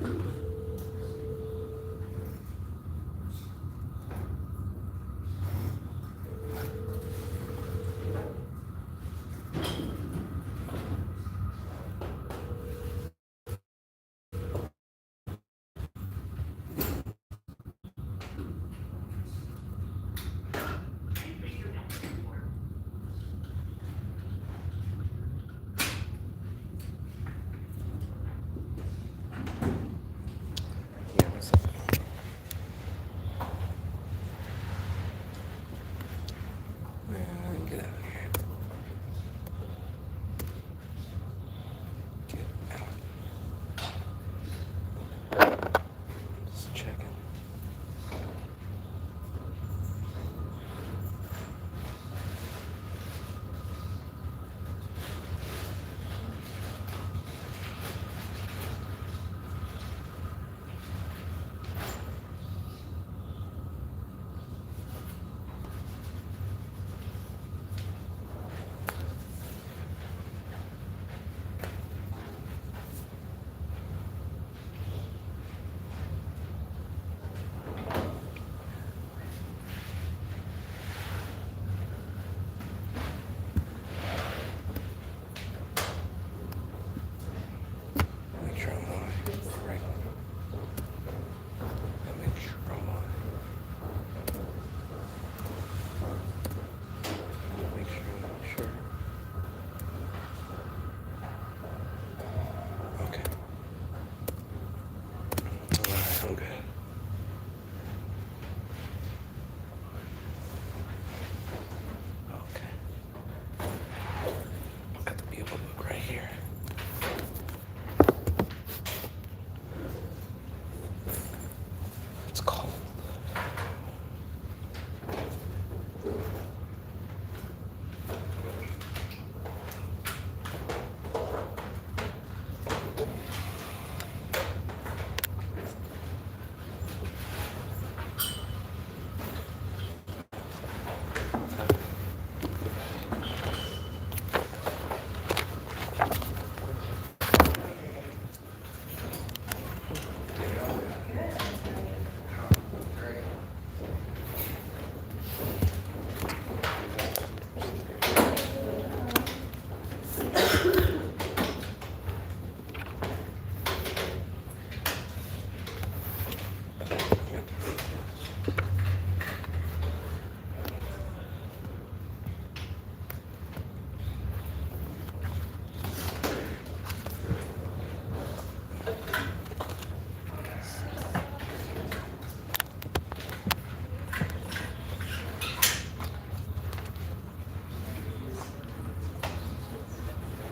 Yeah, what's up? Man, get out of here. Get out. Just checking. Make sure I'm on. Right. Make sure I'm on. Make sure I'm sure. Okay. Alright, I'm good. Okay. I've got to be able to look right here. It's cold.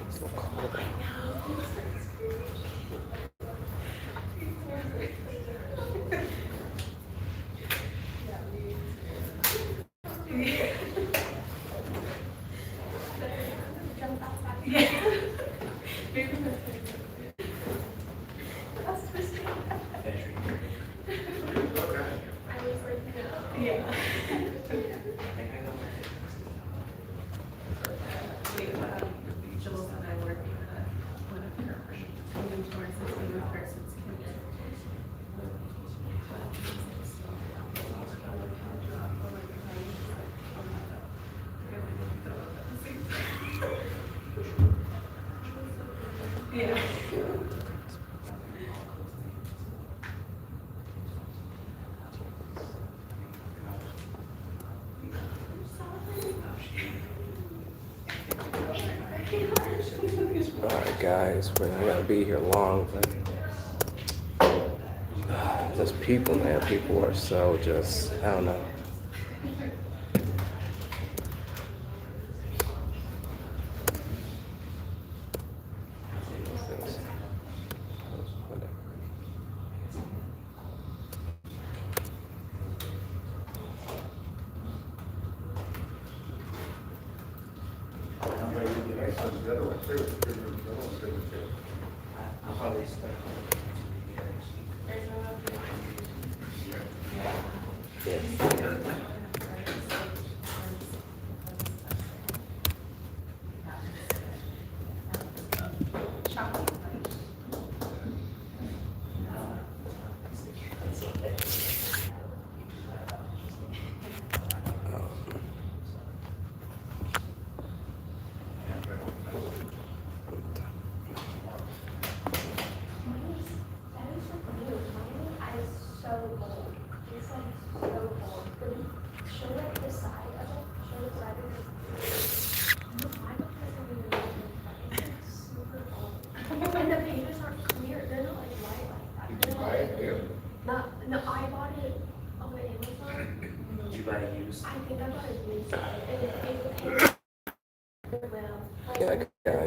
It's so cold. Alright guys, we're not gonna be here long, but just people, man. People are so just, I don't know.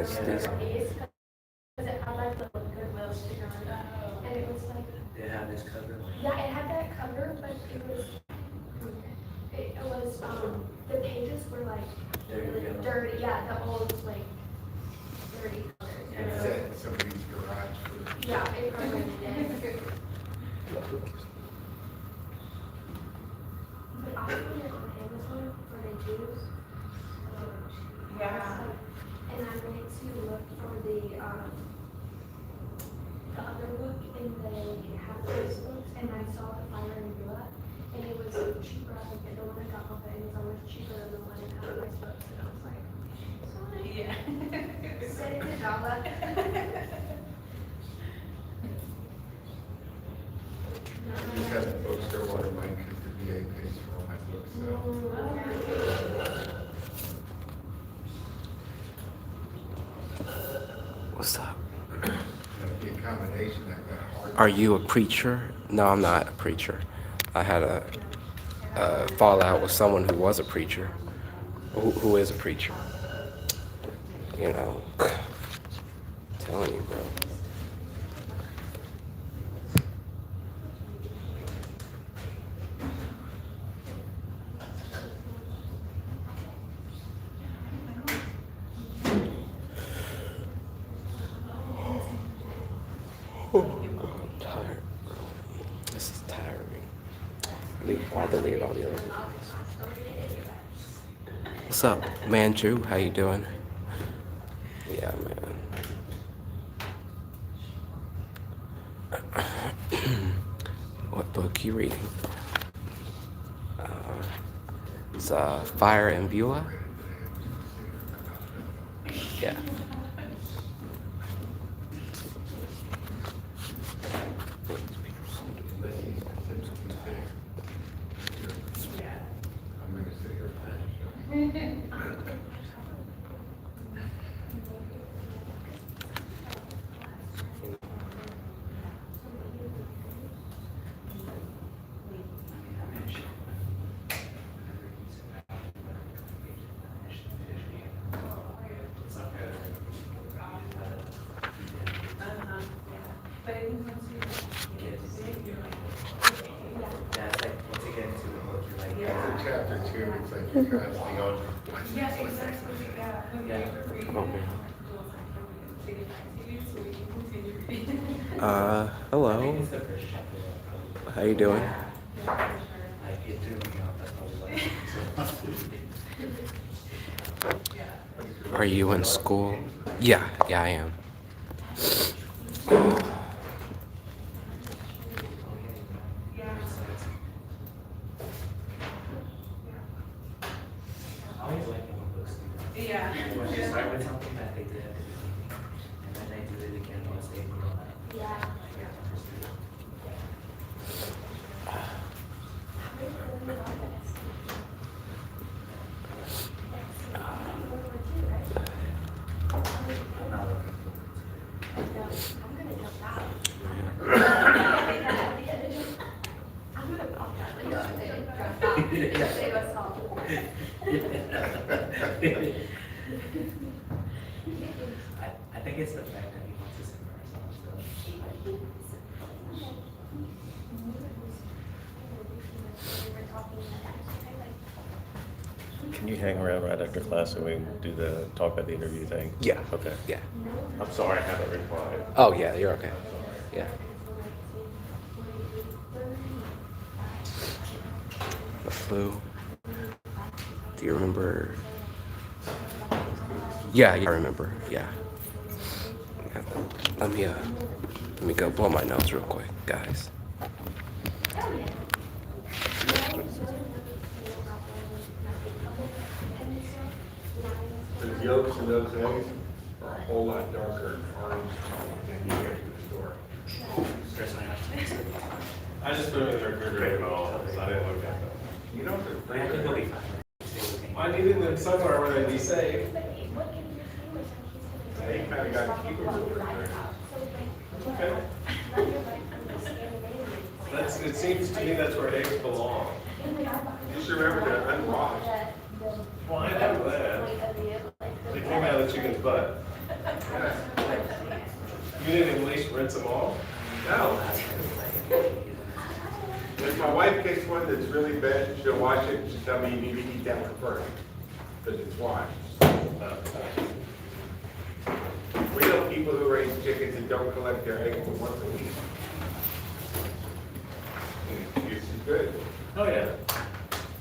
it's these. Because it had like the Goodwill sticker on it. And it was like. Did it have this cover? Yeah, it had that cover, but it was, the pages were like really dirty. Yeah, the old, like, dirty colors. And it said somebody's garage for. Yeah, it probably did. But I found it on Amazon for the Jews. Yeah. And I went to look for the other book, and they have those books, and I saw the Fire and Blood, and it was cheaper. I think the one I got off of Amazon was cheaper than the one in half price books, and I was like, sorry. Yeah. Say it to Dala. I just had a bookstore order mine because the VA pays for all my books, so. What's up? The accommodation that got hard. Are you a preacher? No, I'm not a preacher. I had a fallout with someone who was a preacher, who is a preacher. You know, I'm telling you, bro. I'm tired, bro. This is tiring. I deleted all the other videos. What's up, man? Drew? How you doing? Yeah, man. What book you reading? It's Fire and Beulah. Yeah. I'm gonna sit here. But I think once you get to see it, you're like, Yeah, it's like once you get into the book, you're like, After chapter 2, it's like you guys think, oh, yeah, exactly, yeah. When Yeah. you're reading, Oh, man. we'll take it back to you so we can continue reading. I Hello. think it's the first chapter that probably. How you doing? Yeah, for sure. Like it threw me off. That's probably why. Yeah. Are you in school? Yeah, I am. Yeah. I always like it when books do that. Yeah. When you start with something that they did at the beginning, and then they do it again once they grow up. Yeah. Like I understood. I'm not looking forward to it. I'm gonna jump out. I'm gonna pop out. Yeah. Save us all. I think it's the fact that he wants to sing our songs. Can you hang around right after class so we can do the talk about the interview thing? Yeah. Okay. Yeah. I'm sorry I haven't replied. Oh, yeah, you're okay. Yeah. The flu. Do you remember? Yeah, I remember. Yeah. Let me go blow my nose real quick, guys. The yolks of those eggs are a whole lot darker and orange than you get to the store. Chris and I have to miss it. I just put it in the refrigerator at all, so I didn't look at them. You know, But I think we'll be fine. I needed them somewhere where they'd be safe. they kind of got to keep them over there. Okay. It seems to me that's where eggs belong. Just remember to unwash. Well, I know that. They came out of the chicken's butt. You didn't at least rinse them off? No. If my wife gets one that's really bad, she'll wash it, she'll tell me you need to eat that one first, because it's washed. We know people who raise chickens and don't collect their eggs but once a week. It's good. Oh, yeah.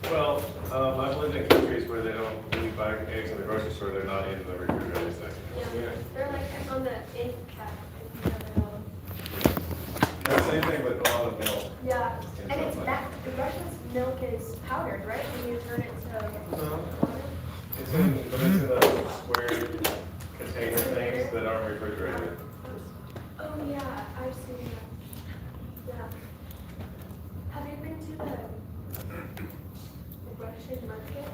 Well, I've lived in countries where they don't, when you buy eggs in the grocery store, they're not in the refrigerator section. Yeah, they're like on the end cap. And the same thing with a lot of milk. Yeah, and it's that, the Russia's milk is powdered, right? When you turn it to water? It's in the square container things that aren't refrigerated. Oh, yeah, I've seen that. Yeah. Have you been to the Russian market?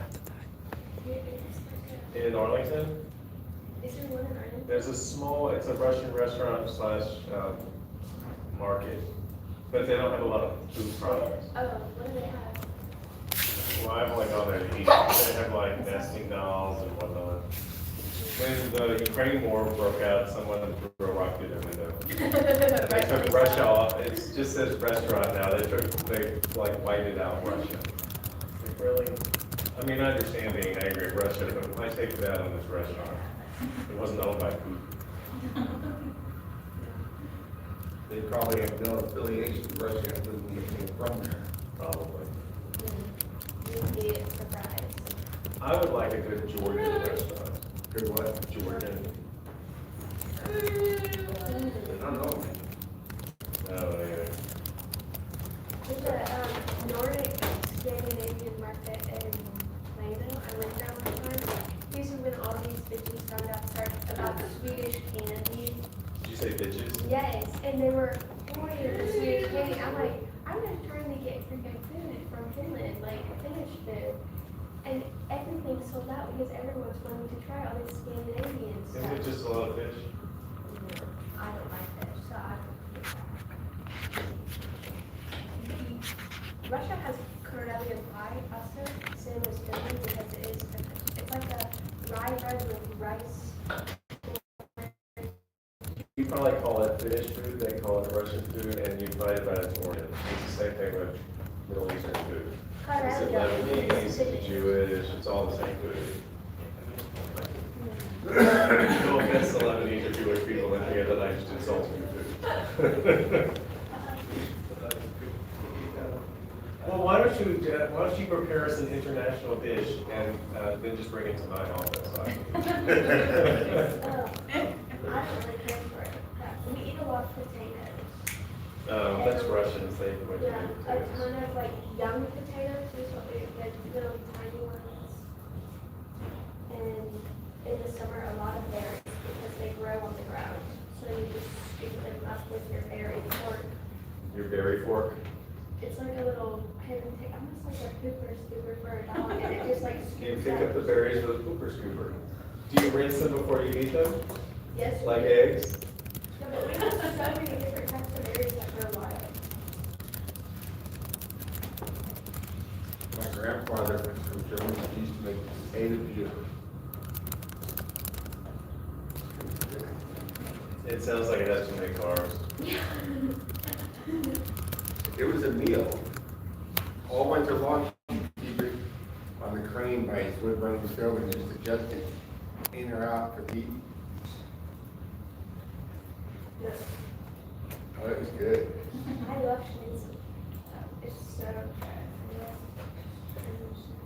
In Arlington, Is there one in Ireland? there's a small, it's a Russian restaurant slash market, but they don't have a lot of food products. Oh, what do they have? Well, I've only gone there to eat. They have like nesting dolls and whatnot. When the Ukraine war broke out, someone threw a rock through their window. And they took Russia off. It just says restaurant now. They like whited out Russia. Like, really? I mean, I understand being angry at Russia, but why take it out on this restaurant? It wasn't owned by Putin. They probably have no affiliation with Russia, and wouldn't get anything from there. Probably. You'd be surprised. I would like a good Georgian restaurant. Good what? Georgian. I don't know. No, anyway. There's a Nordic Scandinavian market in Langdon. I went there one time. These are when all these bitches found out about Swedish candy. Did you say bitches? Yes, and they were pouring the Swedish candy. I'm like, I'm just trying to get freaking food from Finland, like Finnish food. And everything sold out because everyone's wanting to try all this Scandinavian Isn't stuff. it just a lot of fish? I don't like fish, so I don't. Russia has Karelian pie also, same as Finland, because it is, it's like a rye bread with rice. You probably call it Finnish food, they call it Russian food, and you find it by its origin. It's the same thing with Middle Eastern food. Is it Lebanese, is it Jewish, it's all the same food. No offense to Lebanese or Jewish people in here that I just insulted your food. Well, why don't you prepare us an international dish and then just bring it to my office? I don't really care for it. We eat a lot of potatoes. That's Russians, they what you Yeah, do a too. ton of like young potatoes is what we get, little tiny ones. And in the summer, a lot of berries because they grow on the ground. So you just scoop them up with your berry fork. Your berry fork. It's like a little pancake, almost like a pooper scooper for a dog, and it just like You scoops pick up the berries with a pooper scooper. Do you rinse them before you eat them? Yes. Like eggs? No, but we have so many different types of berries that grow wild. My grandfather was from Germany, he used to make potato juice. It sounds like it has too many carbs. It was a meal. All winter long, he'd keep it on the crane by his wood burning stove and just adjust it in or out for heat. Yes. Oh, it was good. I love schnitzel. It's so good. I love schnitzel.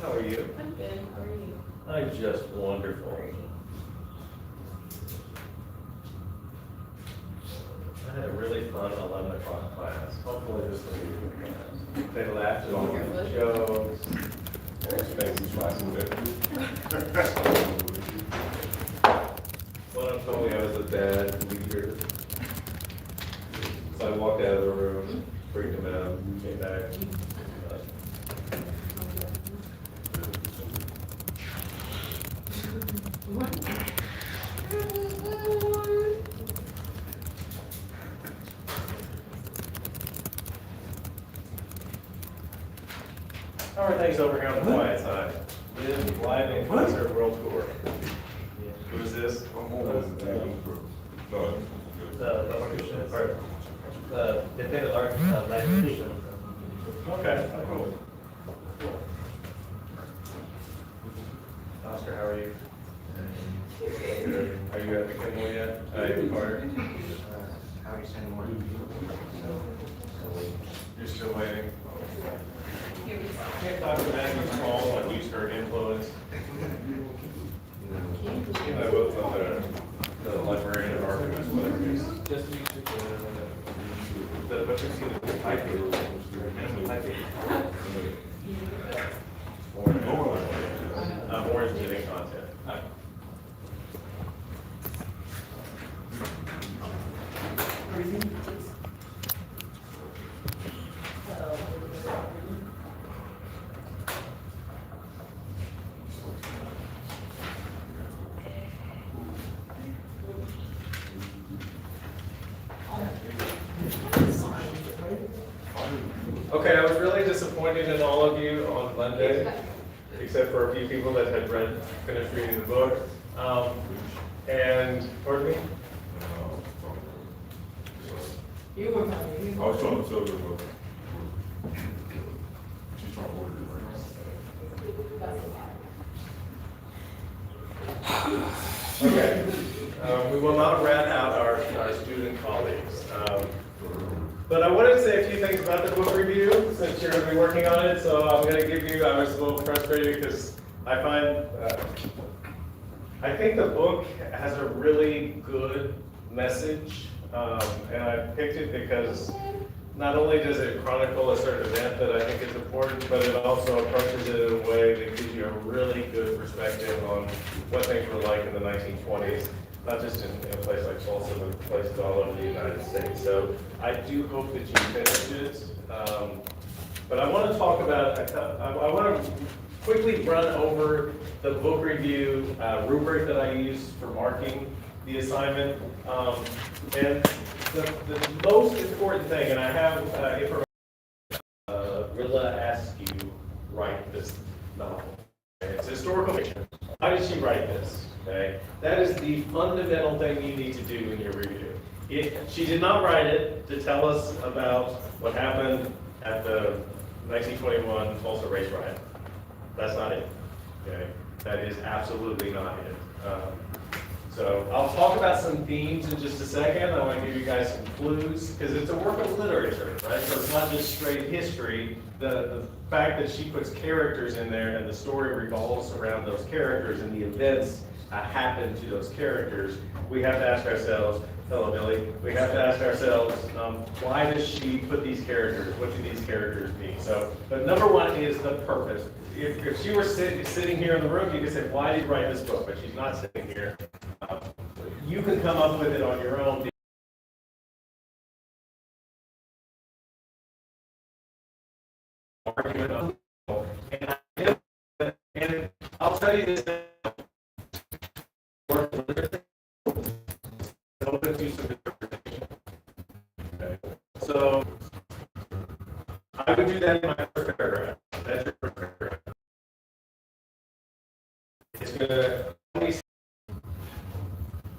How are you? I'm good, how are you? I'm just wonderful. I had a really fun 11 o'clock class. Hopefully this will be a good class. They laughed at all my jokes. Which makes me laugh a bit. One of them told me I was a bad leader. So I walked out of the room, freaked him out, came back. How are things over here on the quiet side? Live in concert world tour. Who is this? The independent art, library. Okay, cool. Oscar, how are you? Good. Are you at the Kimmel yet? Carter? How are you sending more? You're still waiting? Can't talk to Matthew Small on Use Her Influence. He and I both on the librarian of archivists, whatever it is. Just to But you've seen the typing. Orange getting content. Okay, I was really disappointed in all of you on Monday, except for a few people that had finished reading the book. And, pardon me? You were coming. I was trying to tell you about. She's trying to order it right now. Okay. We will not rat out our student colleagues. But I wanted to say a few things about the book review, since you're going to be working on it. So I'm going to give you, I was a little frustrated because I find, I think the book has a really good message. And I picked it because not only does it chronicle a certain event that I think is important, but it also approaches it in a way that gives you a really good perspective on what things were like in the 1920s. Not just in a place like Tulsa, but places all over the United States. So I do hope that you finish it. But I want to talk about, I want to quickly run over the book review rubric that I use for marking the assignment. And the most important thing, and I have information, Rilla Askew write this novel. It's historical fiction. Why did she write this? Okay, that is the fundamental thing you need to do in your review. She did not write it to tell us about what happened at the 1921 Tulsa race riot. That's not it. Okay, that is absolutely not it. So I'll talk about some themes in just a second. I want to give you guys some clues because it's a work of literature, right? So it's not just straight history. The fact that she puts characters in there and the story revolves around those characters and the events happen to those characters, we have to ask ourselves, hello Billy, we have to ask ourselves, why does she put these characters? What do these characters mean? So, but number one is the purpose. If she were sitting here in the room, you could say, why did you write this book? But she's not sitting here. You can come up with it on your own. And I'll tell you this now. Open to some interpretation. Okay. So I would do that in my first paragraph. That's your first paragraph. It's going to tell me,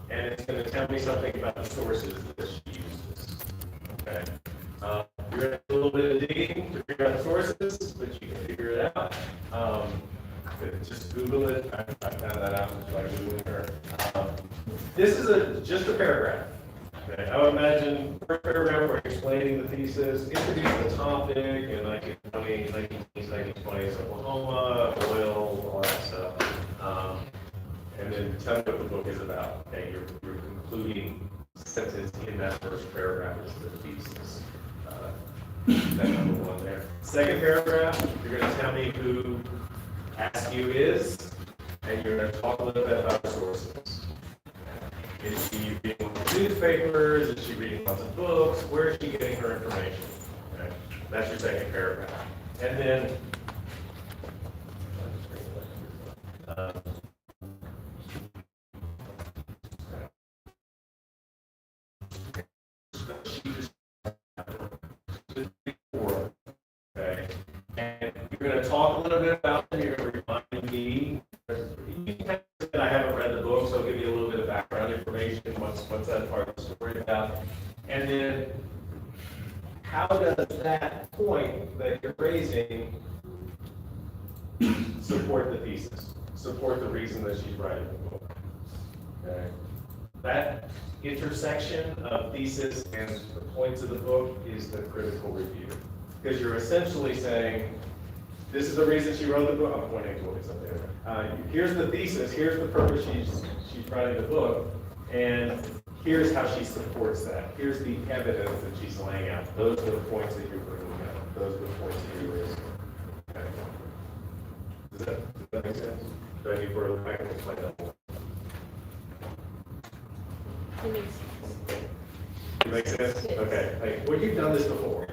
and it's going to tell me something about the sources that she uses. Okay. You're going to do a little bit of digging to figure out the sources, but you can figure it out. Just Google it. I found that out just by Googling her. This is just a paragraph. Okay. I would imagine first paragraph we're explaining the thesis, introducing the topic in 1920s, 1920s, Oklahoma, oil, all that stuff. And then tell me what the book is about. Okay, you're concluding sentence in that first paragraph is the thesis. That's number one there. Second paragraph, you're going to tell me who Askew is, and you're going to talk a little bit about the sources. Is she reading newspapers? Is she reading lots of books? Where is she getting her information? Okay. That's your second paragraph. And then to talk a little bit about them. You're going to remind me. You can kind of say I haven't read the book, so I'll give you a little bit of background information. What's that part of the story about? And then, how does that point that you're raising support the thesis, support the reason that she's writing the book? Okay. That intersection of thesis and the points of the book is the critical review. Because you're essentially saying, this is the reason she wrote the book. I'm pointing to what's up there. Here's the thesis, here's the purpose she's writing the book, and here's how she supports that. Here's the evidence that she's laying out. Those are the points that you're bringing out. Those are the points that you're raising. Okay. Does that make sense? Do I need further back and explain that more? It makes sense. It makes sense? Okay. Like, well, you've done this before.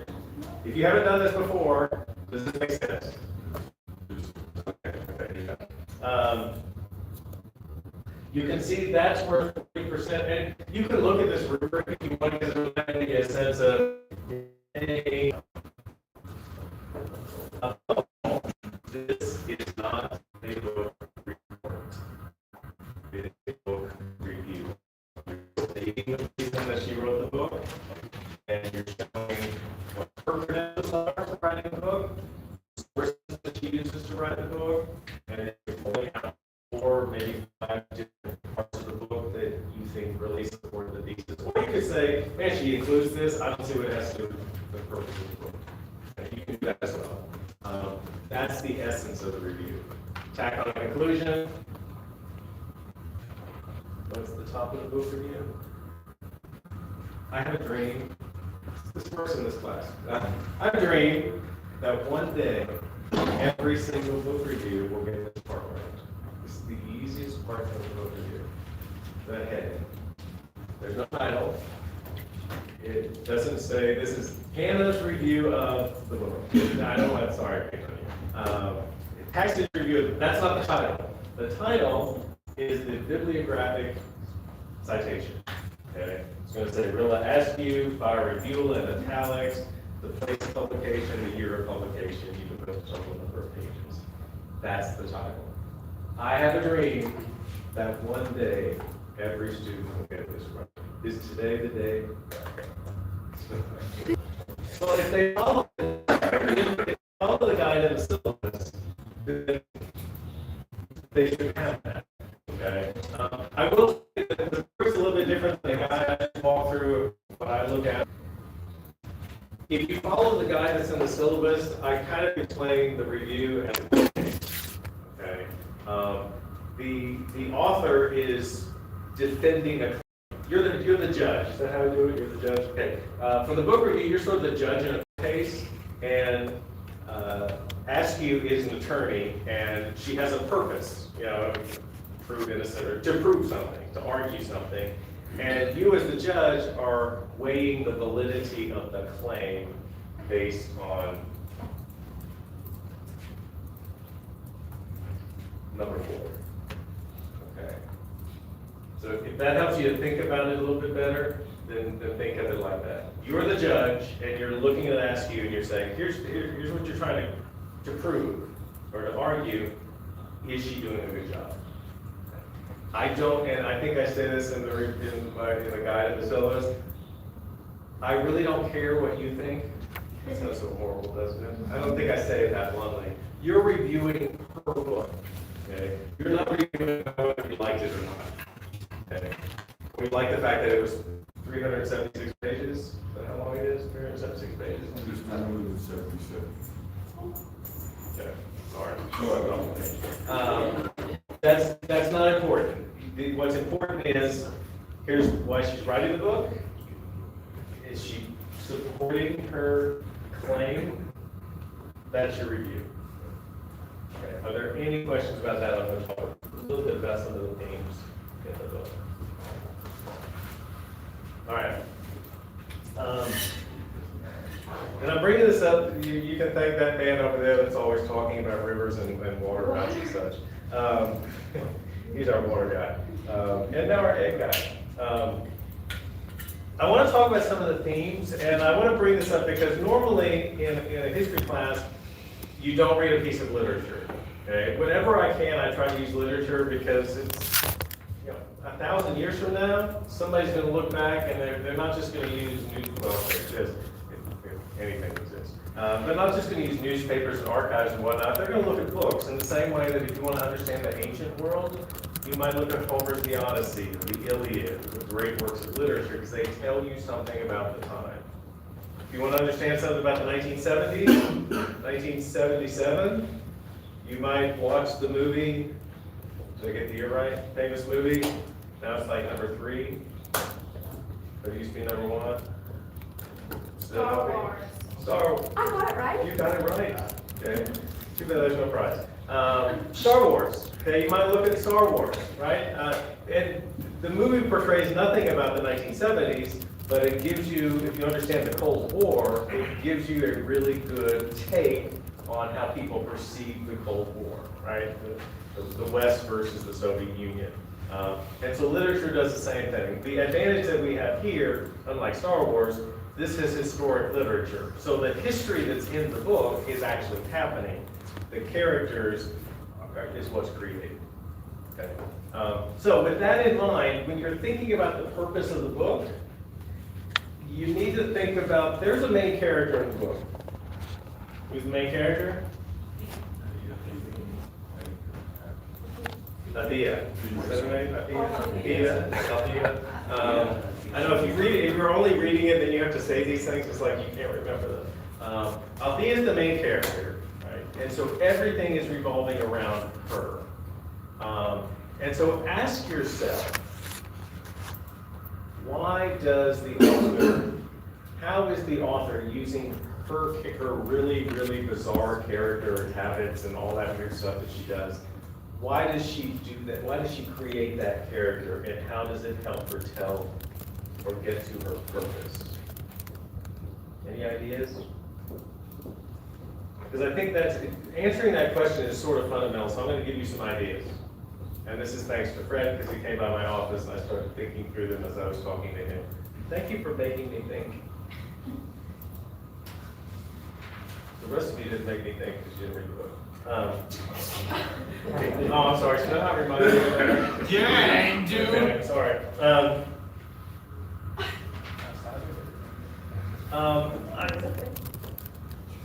If you haven't done this before, does this make sense? You can see that's where 40%, and you can look at this rubric if you want to get a sense of this is not a book report. It is a book review. You're stating the reason that she wrote the book, and you're showing what her credentials are for writing the book, sources that she uses to write the book, and then you're pulling out 4, maybe 5 different parts of the book that you think really support the thesis. Or you could say, man, she includes this, I don't see what it has to do with the purpose of the book. And you can do that as well. That's the essence of the review. Tack on a conclusion. What's the top of the book review? I have a dream. This person in this class. I have a dream that one day, every single book review will get this part right. This is the easiest part of the book review. The heading. There's no title. It doesn't say, this is Hannah's review of the book. I know what, sorry. Passage review, that's not the title. The title is the bibliographic citation. Okay? It's going to say Rilla Askew by review in italics, the place of publication, the year of publication, you can put a total number of pages. That's the title. I have a dream that one day every student will get this right. Is today the day? Well, if they follow the guide in the syllabus, then they should have that. Okay. I will say that the book is a little bit different than the guide I walk through what I look at. If you follow the guide that's in the syllabus, I kind of explain the review as a case. Okay. The author is defending a. You're the judge. Is that how we do it? You're the judge. Okay. For the book review, you're sort of the judge in a case, and Askew is an attorney, and she has a purpose. You know, prove innocent or to prove something, to argue something, and you as the judge are weighing the validity of the claim based on number 4. Okay. So if that helps you to think about it a little bit better, then think of it like that. You're the judge, and you're looking at Askew, and you're saying, here's what you're trying to prove or to argue. Is she doing a good job? I don't, and I think I say this in the guide of the syllabus. I really don't care what you think. It's not so horrible, doesn't it? I don't think I say it that bluntly. You're reviewing her book. Okay? You're not reviewing whether you liked it or not. Okay? We like the fact that it was 376 pages. Is that how long it is? 376 pages. It's 177. Okay, sorry. That's not important. What's important is, here's why she's writing the book. Is she supporting her claim? That's your review. Okay. Are there any questions about that? I'm going to talk a little bit about some of the themes in the book. All right. And I'm bringing this up, you can thank that man over there that's always talking about rivers and water rights and such. He's our water guy. And now our egg guy. I want to talk about some of the themes, and I want to bring this up because normally in a history class, you don't read a piece of literature, okay? Whenever I can, I try to use literature because it's, 1,000 years from now, somebody's gonna look back and they're not just gonna use well, it exists, if anything exists. They're not just gonna use newspapers and archives and whatnot, they're gonna look at books in the same way that if you wanna understand the ancient world, you might look at Homer's The Odyssey, the Iliad, the great works of literature, because they tell you something about the time. If you wanna understand something about the 1970s, 1977, you might watch the movie, did I get the year right? Famous movie, now it's like number 3. It used to be number 1. Star Wars. Star, I got it right. you got it right. Okay, too bad there's no prize. Star Wars, okay, you might look at Star Wars, right? And the movie portrays nothing about the 1970s, but it gives you, if you understand the Cold War, it gives you a really good take on how people perceive the Cold War, right? The West versus the Soviet Union. And so literature does the same thing. The advantage that we have here, unlike Star Wars, this is historic literature. So the history that's in the book is actually happening. The characters is what's created. Okay. So with that in mind, when you're thinking about the purpose of the book, you need to think about, there's a main character in the book. Who's the main character? Nadia. Is that her name? Nadia? Nadia. I know if you read it, if you're only reading it, then you have to say these things, it's like you can't remember them. Althea is the main character, right? And so everything is revolving around her. And so ask yourself, why does the author, how is the author using her really, really bizarre character and habits and all that weird stuff that she does? Why does she do that? Why does she create that character, and how does it help her tell or get to her purpose? Any ideas? Because I think that's, answering that question is sort of fundamental, so I'm going to give you some ideas. And this is thanks to Fred, because he came by my office and I started thinking through them as I was talking to him. Thank you for making me think. The rest of you didn't make me think because you didn't read the book. Oh, I'm sorry, should I not remind you of that? Yeah, dude. Okay, sorry.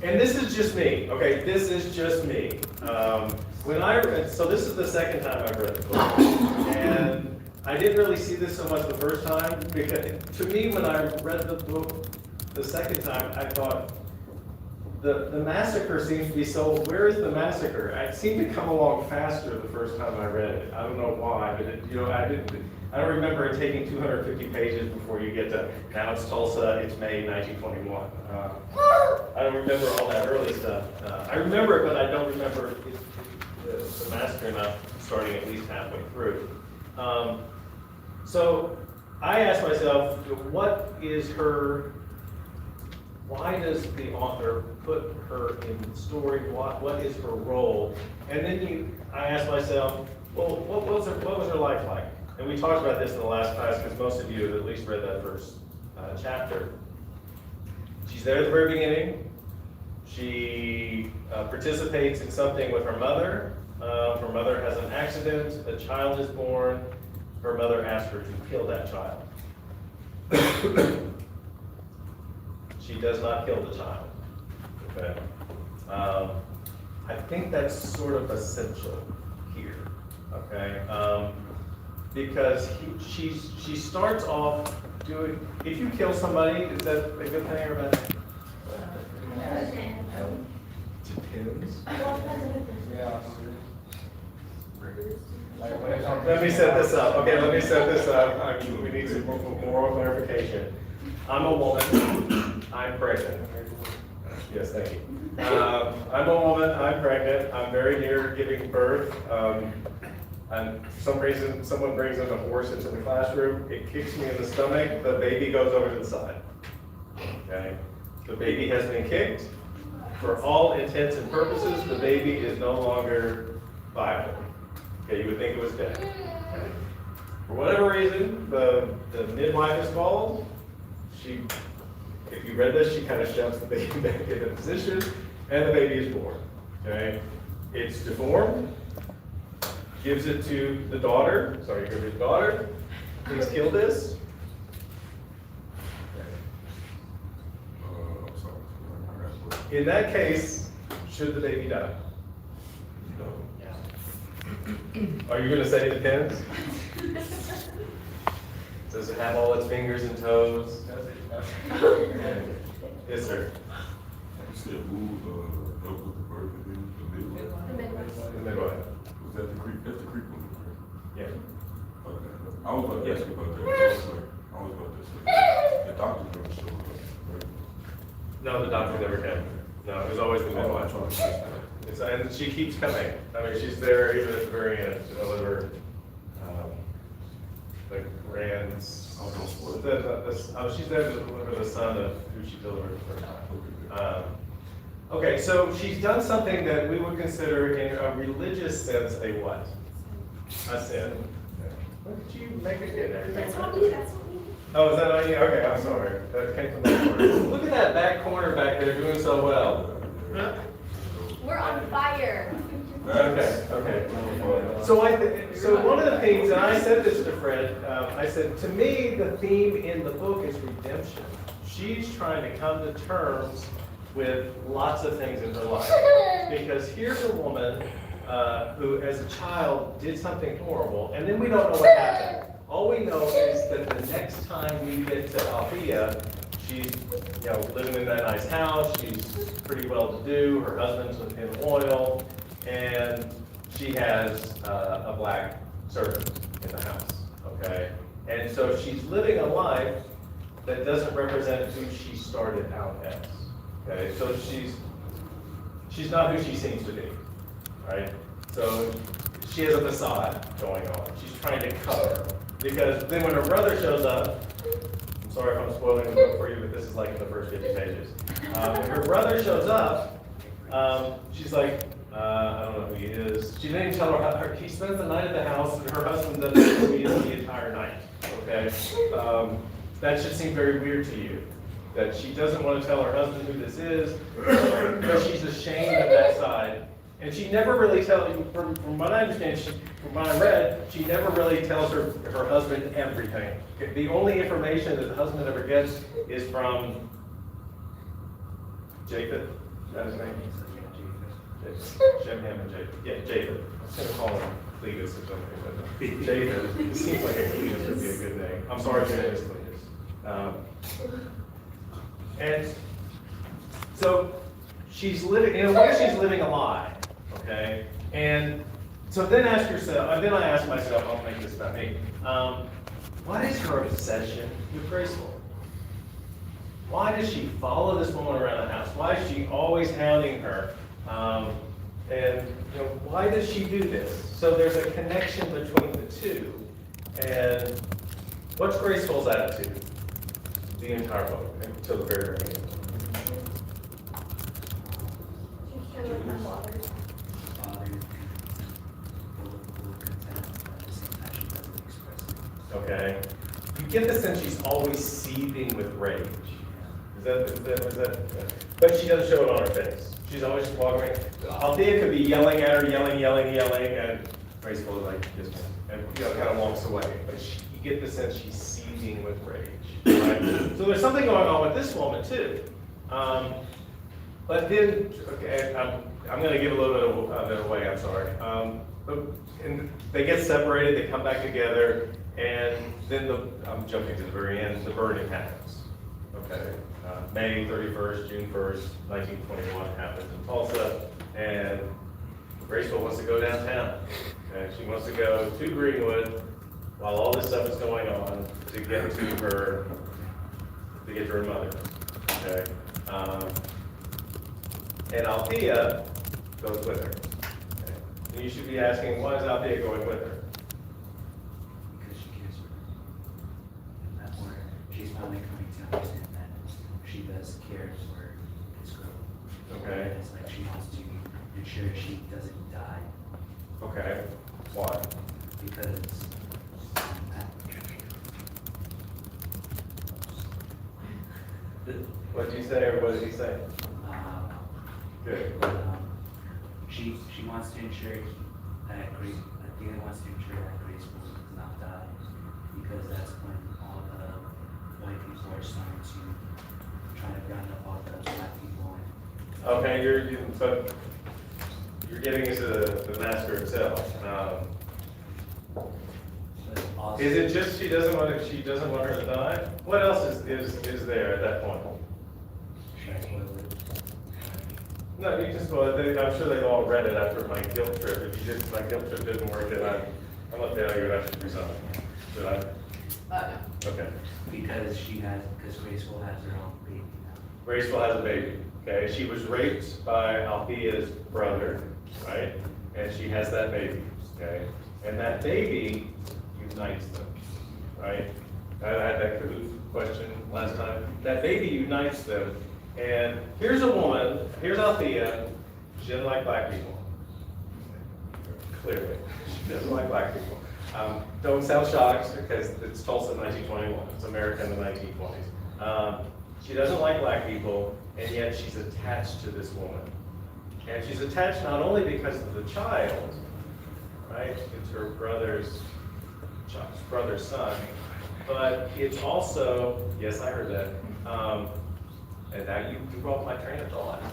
And this is just me, okay, this is just me. When I read, so this is the second time I've read the book, and I didn't really see this so much the first time, because to me, when I read the book the second time, I thought, the massacre seems to be so, where is the massacre? It seemed to come along faster the first time I read it. I don't know why, but it, I don't remember it taking 250 pages before you get to, now it's Tulsa, it's May 1921. I don't remember all that early stuff. I remember it, but I don't remember the massacre not starting at least halfway through. So I asked myself, what is her, why does the author put her in the story? What is her role? And then I asked myself, well, what was her life like? And we talked about this in the last class because most of you have at least read that first chapter. She's there at the very beginning. She participates in something with her mother. Her mother has an accident, a child is born. Her mother asks her to kill that child. She does not kill the child. Okay. I think that's sort of essential here. Okay. Because she starts off doing. If you kill somebody, is that a good thing or bad thing? Depends. Let me set this up. Okay, let me set this up. We need some more clarification. I'm a woman. I'm pregnant. Yes, thank you. I'm a woman. I'm pregnant. I'm very near giving birth. And for some reason, someone brings in a horse into the classroom. It kicks me in the stomach. The baby goes over to the side. Okay. The baby has been kicked. For all intents and purposes, the baby is no longer viable. Okay, you would think it was dead. Okay. For whatever reason, the midwife is called. If you read this, she kind of shoves the baby back into position, and the baby is born. okay? It's deformed, gives it to the daughter, sorry, give it to the daughter, please kill this. I'm sorry. I got a question. In that case, should the baby die? Are you gonna say it depends? Does it have all its fingers and toes? Yes, sir. You said who, helped with the birth of the midwife? The midwife. The midwife. Was that the creek, that's the creek one, correct? Yeah. Okay. I was about to ask you about that. I was about to say, the doctor never showed up, right? No, the doctor never came. No, it was always the midwife. And she keeps coming. I mean, she's there even at the very end to deliver, the grands. Oh, don't spoil it. She's there to deliver the son of who she delivered the first time. Okay, so she's done something that we would consider in a religious sense a what? A sin. What did you make it get everything? That's not me, that's not me. Oh, is that on you? Okay, I'm sorry. That came from that corner. Look at that back corner back there doing so well. We're on fire. Okay, okay. So one of the things, and I said this to Fred, I said, to me, the theme in the book is redemption. She's trying to come to terms with lots of things in her life. Because here's a woman who, as a child, did something horrible, and then we don't know what happened. All we know is that the next time we get to Althea, she's, living in that nice house, she's pretty well-to-do, her husband's in oil, and she has a black servant in the house, okay? And so she's living a life that doesn't represent who she started out as, okay? So she's not who she seems to be, right? So she has a facade going on. She's trying to cover, because then when her brother shows up, I'm sorry if I'm spoiling the book for you, but this is like in the first 50 pages. When her brother shows up, she's like, I don't know who he is. She didn't tell her, he spends the night at the house, and her husband doesn't know who he is the entire night, okay? That should seem very weird to you, that she doesn't want to tell her husband who this is, because she's ashamed of that side. And she never really tells, from what I understand, from what I read, she never really tells her husband everything. The only information that the husband ever gets is from Japheth, is that his name? Shem, Ham, and Japheth. Yeah, Japheth. I was gonna call him Cletus or something, but Japheth, it seems like a Cletus would be a good name. I'm sorry if your name is Cletus. And so she's living, in a way she's living a lie, okay? And so then ask yourself, and then I ask myself, I'll make this about me, what is her obsession with Graceful? Why does she follow this woman around the house? Why is she always hounding her? And why does she do this? So there's a connection between the two. And what's Graceful's attitude? The entire book, until the very end. She's kind of like my father. Okay? You get the sense she's always seething with rage. Is that? But she doesn't show it on her face. She's always walking. Althea could be yelling at her, yelling, and Graceful is like, just, and kind of walks away. But you get the sense she's seething with rage. Right? So there's something going on with this woman too. But then, okay, I'm going to give a little bit of it away. I'm sorry. And they get separated. They come back together, and then I'm jumping to the very end. The burning happens. Okay. May 31st, June 1st, 1921 happens in Tulsa, and Graceful wants to go downtown. And she wants to go to Greenwood while all this stuff is going on to get to her mother. Okay. And Althea goes with her. Okay. And you should be asking, why is Althea going with her? Because she cares for her. And that's where she's finally coming to understand that she does care for this girl. Okay. And it's like she wants to ensure she doesn't die Okay. Why? because What did you say, or what did he say? um, Good. she wants to ensure that Althea wants to ensure that Graceful does not die, because that's when all the white people are starting to try to round up all the black people. Okay, so you're getting into the massacre itself. But also, Is it just she doesn't want her to die? What else is there at that point? should I spoil it? No, you just, well, I'm sure they've all read it after my guilt trip. If you did, my guilt trip didn't work, then I'm gonna tell you would have to do something. Should I? No. Okay. Because Graceful has her own baby now. Graceful has a baby, okay? She was raped by Althea's brother, right? And she has that baby, okay? And that baby unites them, right? I had that question last time. That baby unites them. And here's a woman, here's Althea, she doesn't like black people. Clearly, she doesn't like black people. Don't sound shocked, because it's Tulsa in 1921, it's America in the 1920s. She doesn't like black people, and yet she's attached to this woman. And she's attached not only because of the child, right? It's her brother's son, but it's also, yes, I heard that. And now you brought my train of thought.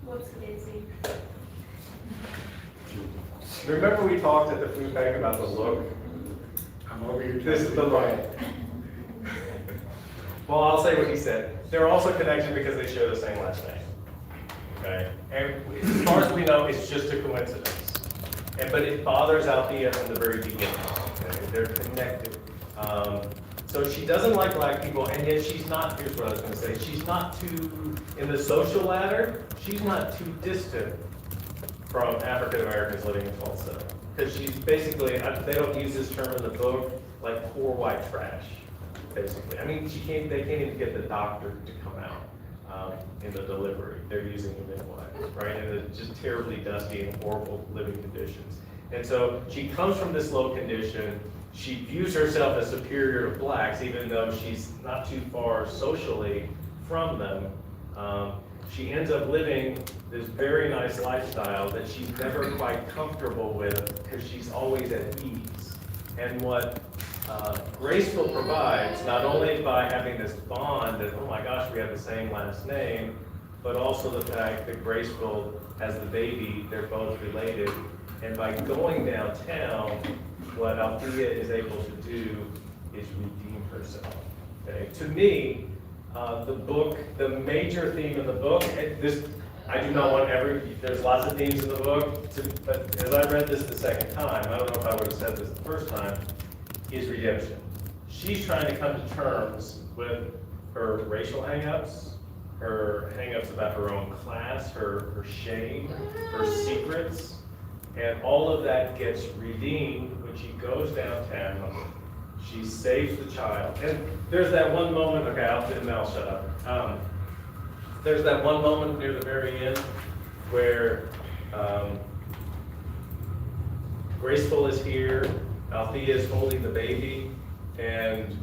What's busy? Remember we talked at the food bank about the look? I'm over here. This is the look. Well, I'll say what he said. They're also connected because they share the same last name. Okay? And as far as we know, it's just a coincidence. But it bothers Althea from the very beginning. Okay? They're connected. So she doesn't like black people, and yet she's not, here's what I was gonna say, she's not too, in the social ladder, she's not too distant from African Americans living in Tulsa. Because she's basically, they don't use this term in the book, like poor white trash, basically. I mean, they can't even get the doctor to come out in the delivery. They're using a midwife, right? And it's just terribly dusty and horrible living conditions. And so she comes from this low condition. She views herself as superior to blacks, even though she's not too far socially from them. She ends up living this very nice lifestyle that she's never quite comfortable with because she's always at ease. And what Graceful provides, not only by having this bond that, oh my gosh, we have the same last name, but also the fact that Graceful has the baby, they're both related. And by going downtown, what Althea is able to do is redeem herself. Okay? To me, the book, the major theme in the book, I do not want there's lots of themes in the book, but as I read this the second time, I don't know if I would have said this the first time, is redemption. She's trying to come to terms with her racial hangups, her hangups about her own class, her shame, her secrets, and all of that gets redeemed when she goes downtown. She saves the child. And there's that one moment, okay, I'll shut up. There's that one moment near the very end where Graceful is here, Althea is holding the baby, and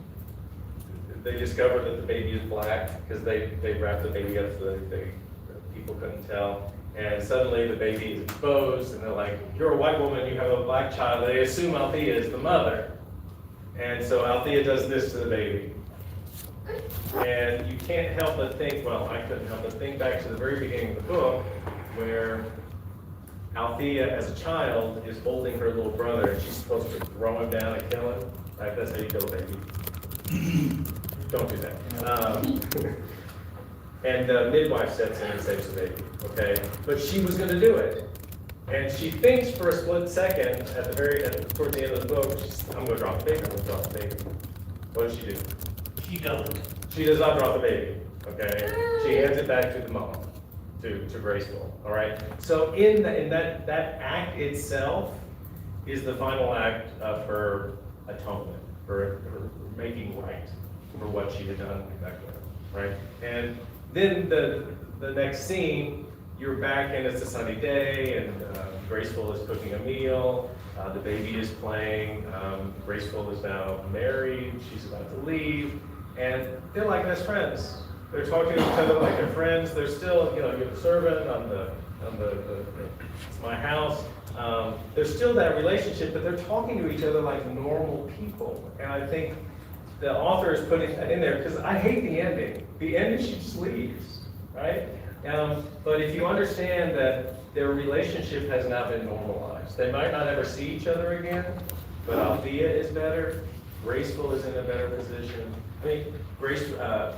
they discover that the baby is black because they wrapped the baby up so that people couldn't tell. And suddenly the baby is exposed, and they're like, you're a white woman, you have a black child. They assume Althea is the mother. And so Althea does this to the baby. And you can't help but think, well, I couldn't help but think back to the very beginning of the book where Althea, as a child, is holding her little brother, and she's supposed to throw him down and kill him. Right? That's how you kill a baby. Don't do that. And the midwife steps in and saves the baby, okay? But she was gonna do it. And she thinks for a split second, towards the end of the book, I'm gonna drop the baby, I'm gonna drop the baby. What does she do? She doesn't. She does not drop the baby, okay? She hands it back to the mom, to Graceful, all right? So in that act itself is the final act of her atonement, her making right for what she had done back then, right? And then the next scene, you're back and it's a sunny day, and Graceful is cooking a meal, the baby is playing, Graceful is now married, she's about to leave, And they're like best friends. They're talking to each other like they're friends. They're still, you know, you're the servant, it's my house. There's still that relationship, but they're talking to each other like normal people. And I think the author is putting that in there, because I hate the ending. The ending, she just leaves, right? But if you understand that their relationship has now been normalized, they might not ever see each other again, but Althea is better, Graceful is in a better position. I mean,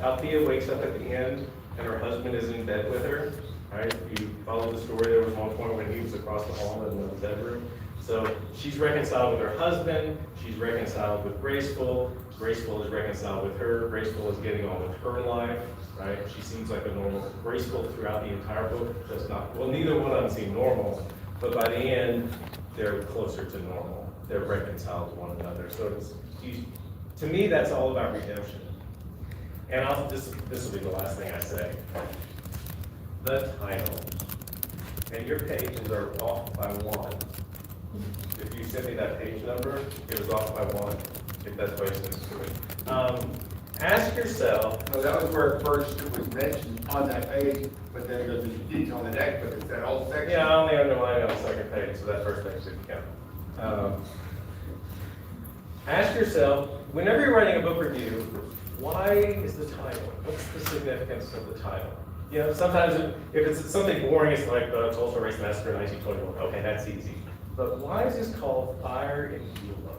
Althea wakes up at the end, and her husband is in bed with her, right? If you follow the story, there was one point when he was across the hall in the bedroom. So she's reconciled with her husband, she's reconciled with Graceful, Graceful is reconciled with her, Graceful is getting on with her life, right? She seems like a normal, Graceful throughout the entire book does not, well, neither one of them seem normal, but by the end, they're closer to normal. They're reconciled to one another. So to me, that's all about redemption. And this will be the last thing I say. The title. And your pages are off by 1. If you send me that page number, it was off by 1, if that's what it's doing. Ask yourself. No, that was where it first was mentioned on that page, but then there's a detail on the next, but it's that whole section. Yeah, I only underlined on the second page, so that first page didn't count. Ask yourself, whenever you're writing a book review, why is the title? What's the significance of the title? You know, sometimes if it's something boring, it's like the Tulsa Race Massacre in 1921. Okay, that's easy. But why is this called Fire in Beulah?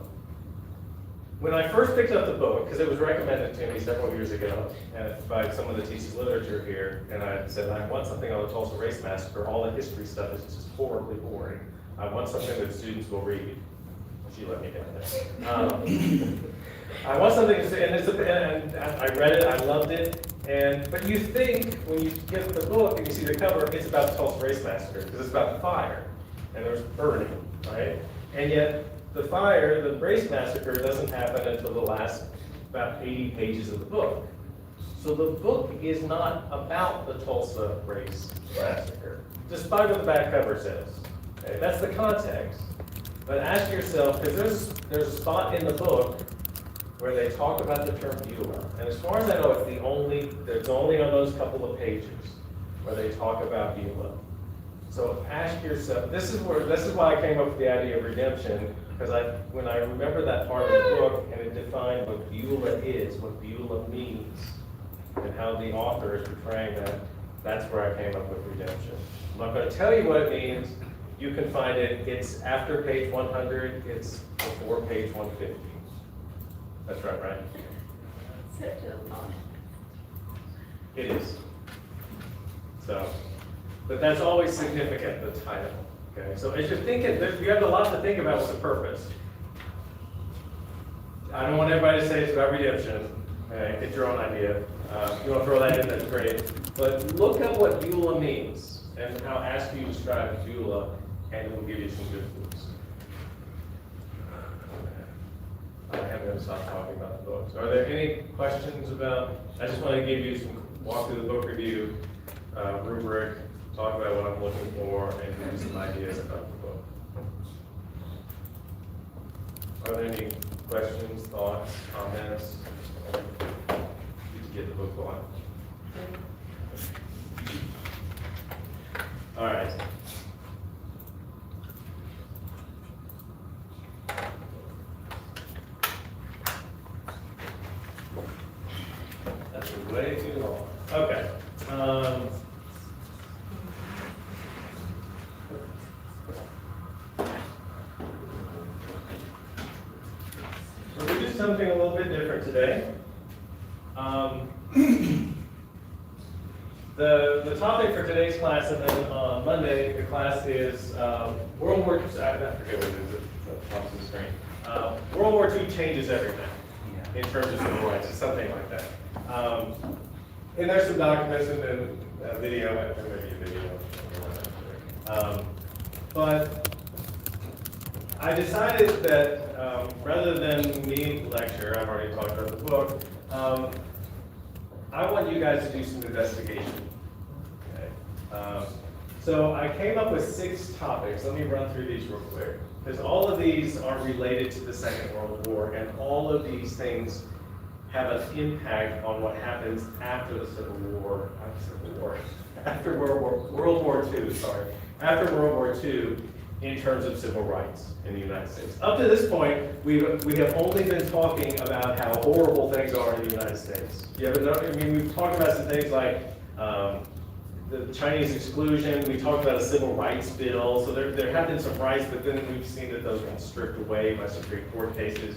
When I first picked up the book, because it was recommended to me several years ago by someone that teaches literature here, and I said, I want something on the Tulsa Race Massacre. All the history stuff is just horribly boring. I want something that students will read. She let me down there. I want something to say, and I read it, I loved it, but you think when you get the book and you see the cover, it's about the Tulsa Race Massacre, because it's about fire, and there's burning, right? And yet, the fire, the race massacre, doesn't happen until the last about 80 pages of the book. So the book is not about the Tulsa Race Massacre, despite what the back cover says. Okay? That's the context. But ask yourself, because there's a spot in the book where they talk about the term Beulah. And as far as I know, it's only on those couple of pages where they talk about Beulah. So ask yourself, this is why I came up with the idea of redemption, because when I remember that part of the book and it defined what Beulah is, what Beulah means, and how the author is portraying that, that's where I came up with redemption. I'm not going to tell you what it means. You can find it. It's after page 100. It's before page 150. That's right? Such a lot. It is. So, but that's always significant, the title. Okay, so as you're thinking, you have a lot to think about with the purpose. I don't want everybody to say it's about redemption. Okay, get your own idea. If you want to throw that in, that's great. But look at what Beulah means and how ask you to describe Beulah, and it will give you some good clues. I am going to stop talking about the books. Are there any questions about? I just want to give you some walk through the book review rubric, talk about what I'm looking for, and give you some ideas about the book. Are there any questions, thoughts, comments? Did you get the book going? All right. That's way too long. Okay. So we'll do something a little bit different today. The topic for today's class, and then on Monday, the class is World War II. I forget what it is at the top of the screen. World War II changes everything in terms of civil rights. It's something like that. And there's some documents and then a video, and maybe a video. But I decided that rather than me lecture, I've already talked about the book, I want you guys to do some investigation. Okay? So I came up with 6 topics. Let me run through these real quick, because all of these are related to the Second World War, and all of these things have an impact on what happens after the after World War II, after World War II, in terms of civil rights in the United States. Up to this point, we have only been talking about how horrible things are in the United States. You ever know, I mean, we've talked about some things like the Chinese exclusion, we talked about a civil rights bill, so there have been some rights, but then we've seen that those have been stripped away by Supreme Court cases.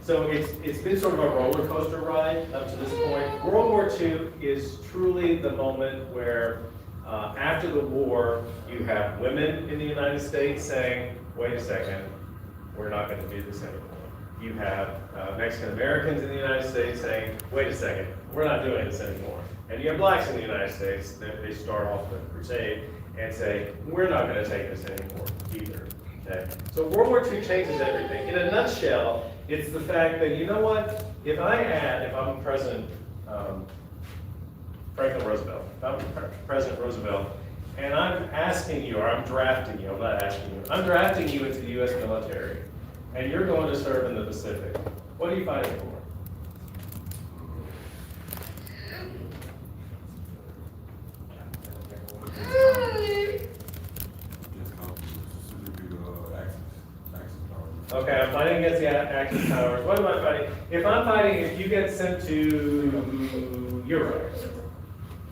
So it's been sort of a roller coaster ride up to this point. World War II is truly the moment where, after the war, you have women in the United States saying, wait a second, we're not going to do this anymore. You have Mexican Americans in the United States saying, wait a second, we're not doing this anymore. And you have blacks in the United States, they start off the crusade and say, we're not going to take this anymore either. Okay? So World War II changes everything. In a nutshell, it's the fact that, you know what, if I'm President Franklin Roosevelt, if I'm President Roosevelt, and I'm asking you, or I'm drafting you, I'm not asking you, I'm drafting you into the U.S. military, and you're going to serve in the Pacific, what are you fighting for? Okay, I'm fighting against the Axis powers. What am I fighting? If you get sent to Europe,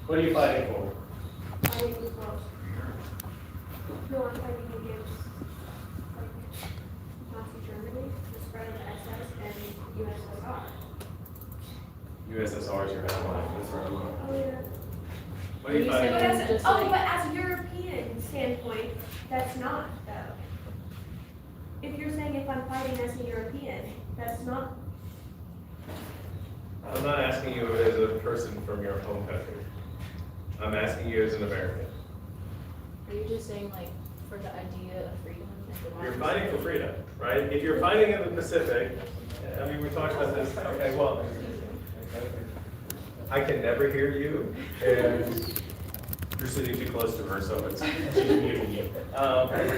what are you fighting for? Fighting with both. No, I'm fighting against, like, Nazi Germany, the spread of the SS, and USSR. USSR is your ally. Oh, yeah. What are you fighting for? But as a European standpoint, that's not, though. If you're saying if I'm fighting as a European, that's not. I'm not asking you as a person from your home country. I'm asking you as an American. Are you just saying like for the idea of freedom and democracy? You're fighting for freedom, right? If you're fighting in the Pacific, I mean, we talked about this, okay, well, I can never hear you, and you're sitting too close to her, so she's muting you.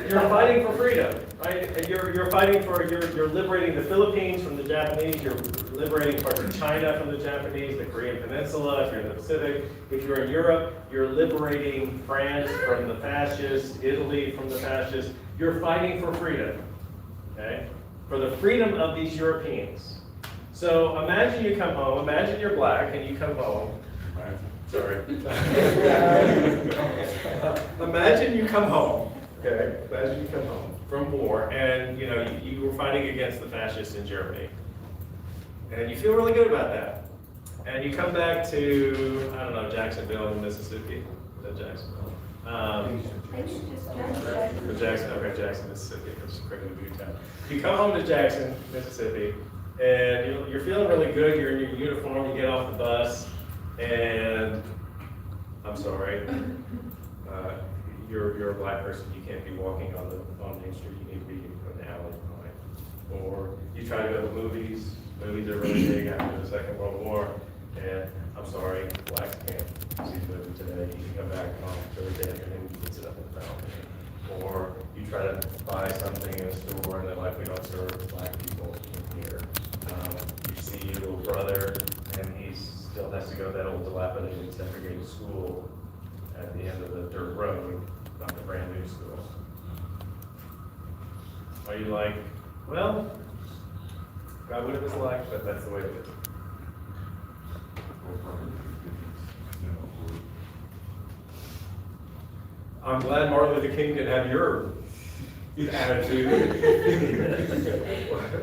You're fighting for freedom, right? And you're fighting for, you're liberating the Philippines from the Japanese, you're liberating parts of China from the Japanese, the Korean Peninsula, if you're in the Pacific. If you're in Europe, you're liberating France from the fascists, Italy from the fascists. You're fighting for freedom, okay? For the freedom of these Europeans. So imagine you come home, imagine you're black and you come home. Sorry. Imagine you come home, okay? Imagine you come home from war and you know you were fighting against the fascists in Germany. And you feel really good about that. And you come back to, I don't know, Jacksonville, Mississippi. Is that Jacksonville? Jackson, Mississippi, which is a pretty good town. You come home to Jackson, Mississippi, and you're feeling really good. You're in your uniform, you get off the bus, and I'm sorry, you're a black person. You can't be walking on Main Street. You need to be in an alley, right? Or you try to go to the movies. Movies are really big after the Second World War, and I'm sorry, blacks can't see the movie today. You can go back on Thursday afternoon, you can sit up in the balcony. Or you try to buy something in a store, and they're like, we don't serve black people in here. You see your little brother, and he still has to go to that old dilapidated segregated school at the end of the dirt road, not the brand new school. Are you like, well, God would have his life, but that's the way it is. I'm glad Martin Luther King can have your attitude.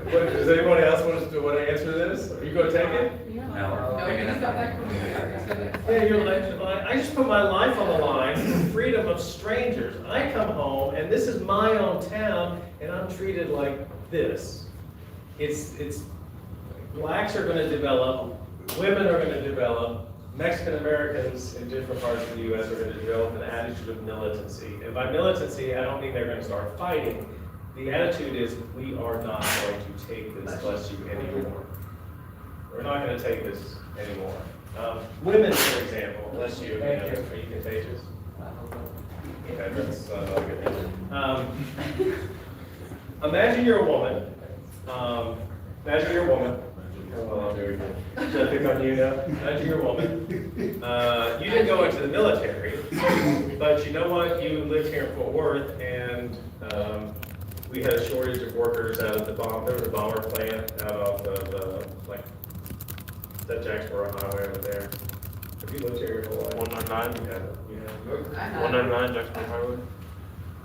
Does anybody else want to answer this? Are you going to take it? No, you just got back from here. Yeah, you're like, I just put my life on the line for the freedom of strangers. I come home, and this is my own town, and I'm treated like this. It's blacks are going to develop, women are going to develop, Mexican Americans in different parts of the U.S. are going to develop an attitude of militancy. And by militancy, I don't mean they're going to start fighting. The attitude is, we are not going to take this issue anymore. We're not going to take this anymore. Women, for example, unless you, are you contagious? Okay, that's not a good thing. Imagine you're a woman. Oh, well, very good. Should I pick on you now? Not you're a woman. You didn't go into the military, but you know what? You lived here in Fort Worth, and we had a shortage of workers out of there was a bomber plant out of like, is that Jacksboro Highway over there? Have you lived here your whole life? 199. Yeah. 199 Jacksboro Highway.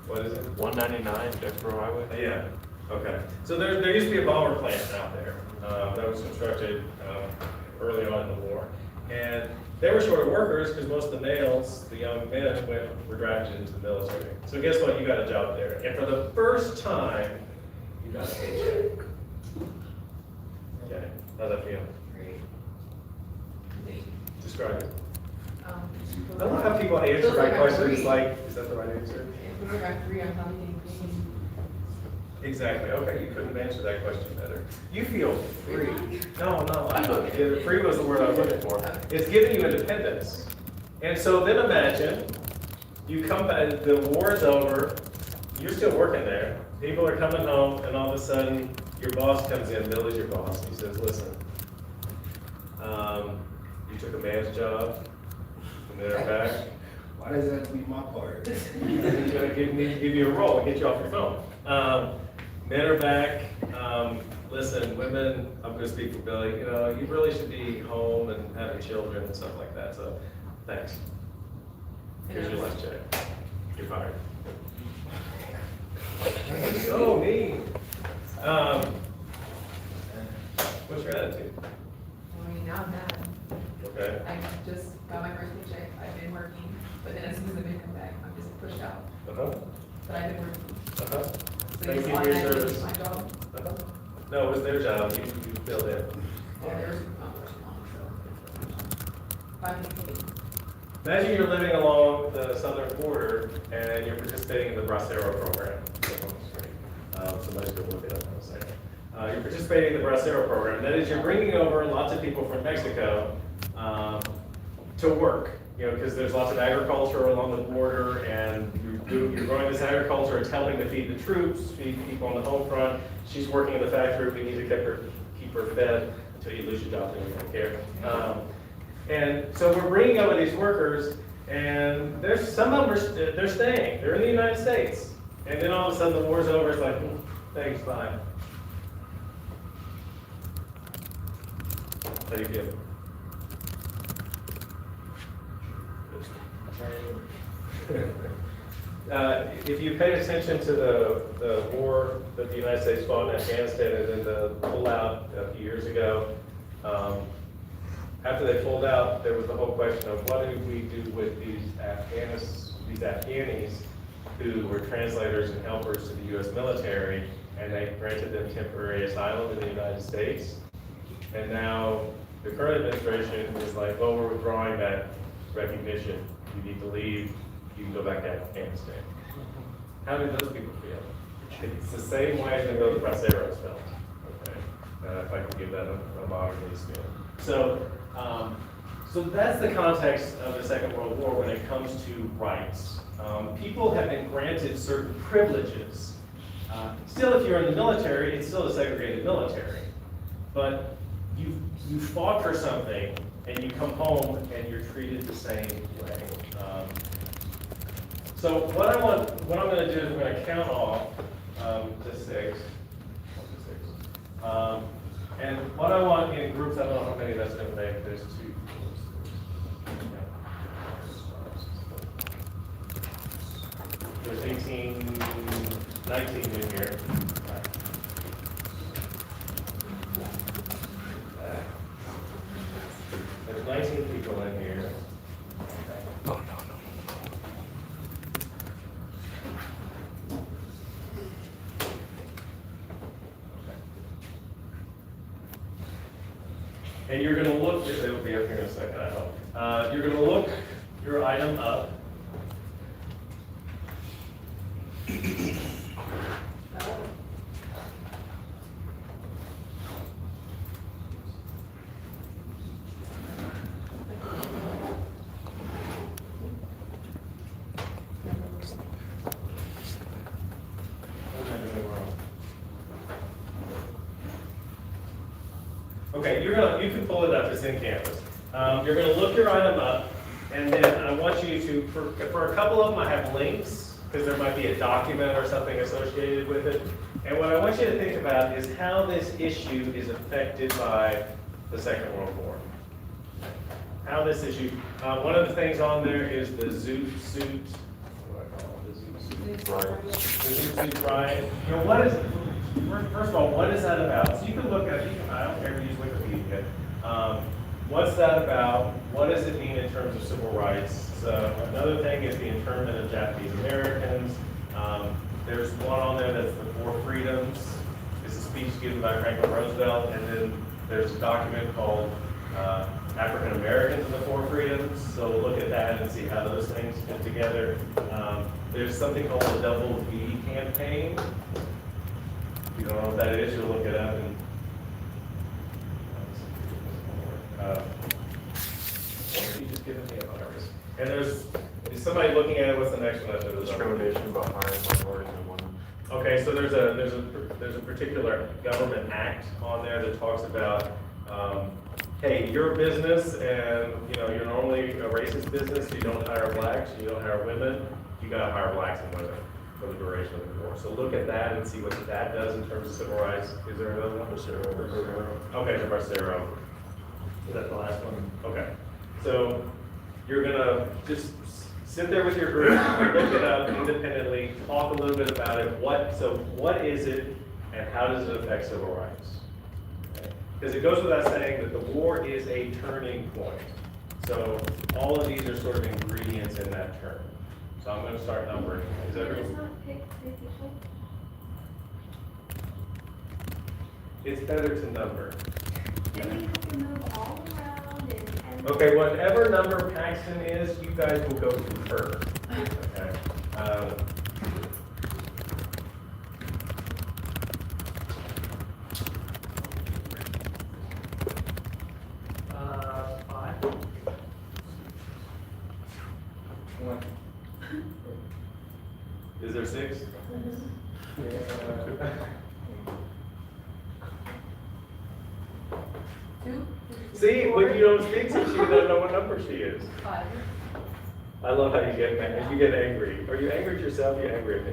What is it? 199 Jacksboro Highway. Yeah, okay. So there used to be a bomber plant out there that was constructed early on in the war. And they were short of workers because most of the males, the young men, were drafted into the military. So guess what? You got a job there. And for the first time, you got a paycheck. Okay, how's that feel? Describe it. I love how people answer Feels my like I'm questions free. like, is that the right answer? If we got free, I'm probably getting free. Exactly, okay, you couldn't have answered that question better. You feel free. No, yeah, free was the word I was looking for. It's giving you independence. And so then imagine, you come back, the war is over, you're still working there, people are coming home, and all of a sudden, your boss comes in, Bill is your boss, and he says, listen, you took a man's job, and then they're back, Why does that have to be my part? need to give you a role and get you off your phone. Men are back. Listen, women, I'm going to speak for Billy. You know, you really should be home and having children and stuff like that. So, thanks. Here's your lunch check. You're fired. So mean. What's your attitude? I mean, now I'm mad. Okay. I just got my first paycheck, I've been working, but then as soon as the men come back, I'm just pushed out. Uh-huh. But I've been working. Uh-huh. So Thank it's you for your automatically service. my job. Uh-huh. No, it was their job. You filled in. Yeah, there was not much long, so. Finally paid. Imagine you're living along the southern border and you're participating in the Bracero program. Somebody's going to look it up in a second. You're participating in the Bracero program. That is, you're bringing over lots of people from Mexico to work. You know, because there's lots of agriculture along the border, and you're growing this agriculture. It's helping to feed the troops, feed people on the home front. She's working in the factory. We need to keep her fed until you lose your job, then you don't care. And so we're bringing over these workers, and there's some of them they're staying. They're in the United States, and then all of a sudden the war's over. It's like, thanks, bye. How do you feel? If you pay attention to the war that the United States fought in Afghanistan and then the pullout a few years ago, after they pulled out, there was the whole question of what do we do with these Afghanis who were translators and helpers to the U.S. military, and they granted them temporary asylum in the United States. And now the current administration is like, well, we're withdrawing that recognition. You need to leave. You can go back to Afghanistan. How do those people feel? It's the same way that those Braceros felt. Okay, if I can give that a modern day spin. So, so that's the context of the Second World War when it comes to rights. People have been granted certain privileges. Still, if you're in the military, it's still a segregated military. But you fought for something, and you come home and you're treated the same way. So what I'm going to do is I'm going to count off to 6. And what I want in groups, I don't know how many that's going to make. There's 2. There's 18, 19 in here. There's 19 people in here. Oh, no. And you're going to look, it'll be up here in a second, I hope. You're going to look your item up. Okay, you can pull it up, it's in Canvas. You're gonna look your item up, and then I want you to, for a couple of them, I have links, because there might be a document or something associated with it. And what I want you to think about is how this issue is affected by the Second World War. How this issue, one of the things on there is the Zoot suit. What do I call it? The Zoot suit. The Zoot suit riot. You know, what is, first of all, what is that about? So you can look at, I don't care if you use Wikipedia. What's that about? What does it mean in terms of civil rights? So another thing is the internment of Japanese Americans. There's one on there that's the Four Freedoms. It's a speech given by Franklin Roosevelt, and then there's a document called African Americans and the Four Freedoms. So we'll look at that and see how those things fit together. There's something called the Double V campaign. If you don't know what that is, you'll look it up. And you just give me a virus. And there's, is somebody looking at it? What's the next one after this? Discrimination behind minorities and women. Okay, so there's a particular government act on there that talks about, hey, you're a business and, you know, you're normally a racist business, you don't hire blacks, you don't hire women, you gotta hire blacks and women for the duration of the war. So look at that and see what that does in terms of civil rights. Is there another one? Okay, Bracero. Is that the last one? Okay. So you're gonna just sit there with your group, look it up independently, talk a little bit about it. What is it and how does it affect civil rights? Because it goes without saying that the war is a turning point. So all of these are sort of ingredients in that turn. So I'm going to start numbering. Is It's everyone? not pick 50. It's better to number. Then we have to move all around and. Okay, whatever number Paxton is, you guys will go to her. Okay. 5. Is there 6? Two? See, when you don't speak to, she doesn't know what number she is. 5. I love how you get mad. You get angry. Are you angry at yourself? You're angry at me.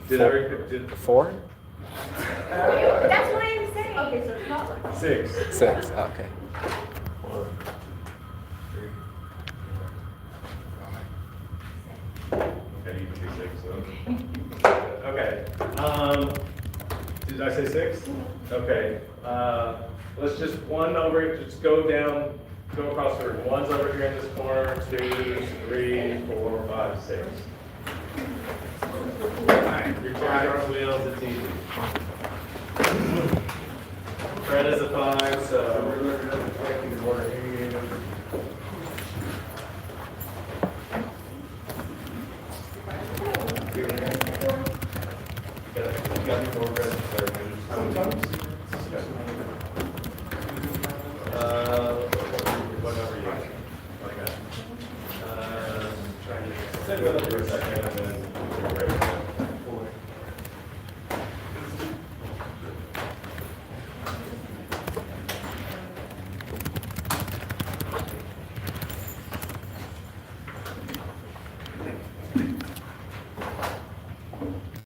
Did 4? That's what I'm saying. Okay, so it's not like. 6? 6, okay. 4, 3, 5. Okay, you can do 6, so. Okay. Did I say 6? Okay. Let's just just go down, go across the room. 1's over here in this corner, 2, 3, 4, 5, 6. Your turn on wheels, it's easy. Fred is a 5, so